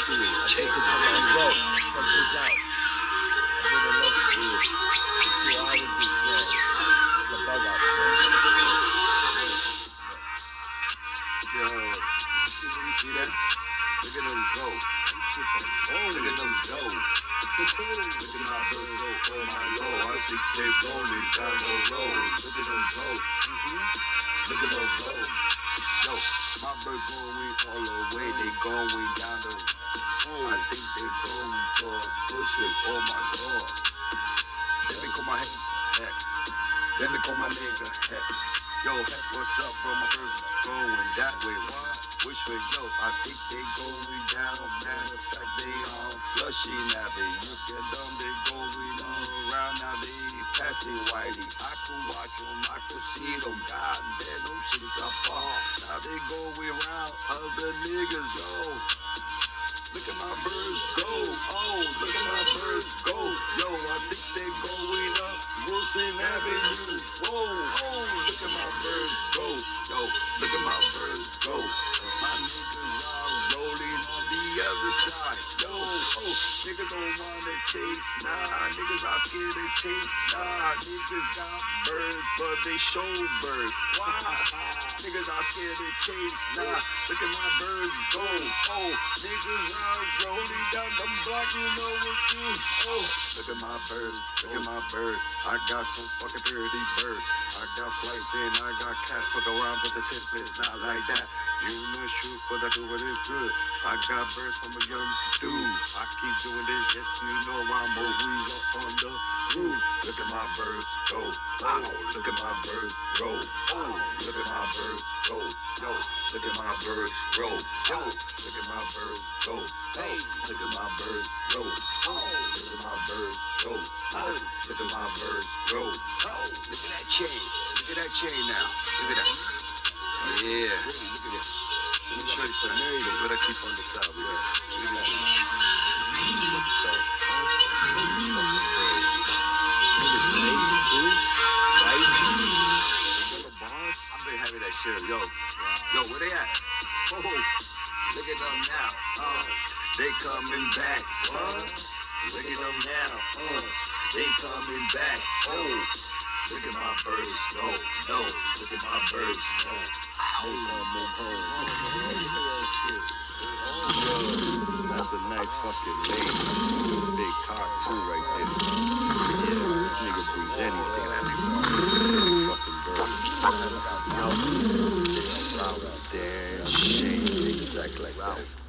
Chase. Check this out. I did a left field. 2 hours this show. It's a bug out show. Yo, you see that? Look at them go. Look at them go. Look at my bird go on my low. I think they rolling down the road. Look at them go. Look at them go. Yo, my bird going all the way. They going down the road. I think they going towards Bushwick. Oh my God. Let me call my heck. Let me call my nigga heck. Yo, heck, what's up, bro? My birds is going that way. Why? Which way? Yo, I think they going down. Matter of fact, they on Flushing Avenue. Look at them, they going around. Now they passing Wiley. I can watch them, I can see them. God damn, them shits are far. Now they going around other niggas, yo. Look at my birds go. Oh, look at my birds go. Yo, I think they going up Wilson Avenue. Whoa, oh, look at my birds go. Yo, look at my birds go. My niggas are rolling on the other side. Yo, oh, niggas don't wanna chase. Nah, niggas are scared to chase. Nah, niggas got birds, but they show birds. Why? Niggas are scared to chase. Nah, look at my birds go. Oh, niggas are rolling down the block, you know what you. Oh, look at my birds. Look at my birds. I got some fucking pretty birds. I got flights and I got cash. Fuck around, but the tip is not like that. You know shoot, but I do what is good. I got birds from a young dude. I keep doing this, yes, you know I'm always up on the roof. Look at my birds go. Oh, look at my birds roll. Oh, look at my birds go. Yo, look at my birds roll. Yo, look at my birds go. Hey, look at my birds roll. Oh, look at my birds go. Oh, look at my birds roll. Oh, look at that chain. Look at that chain now. Look at that. Yeah. Look at that. Let me show you something. You better keep on the top. Yeah. Look at that. I've been having that shit. Yo, where they at? Oh, look at them now. They coming back. Look at them now. They coming back. Oh, look at my birds. No, look at my birds. No. That's a nice fucking lady. That's a big cock too right there. Yeah, this nigga breathes anything. Fucking birds. Yo, they are round. Damn shame. Niggas act like that.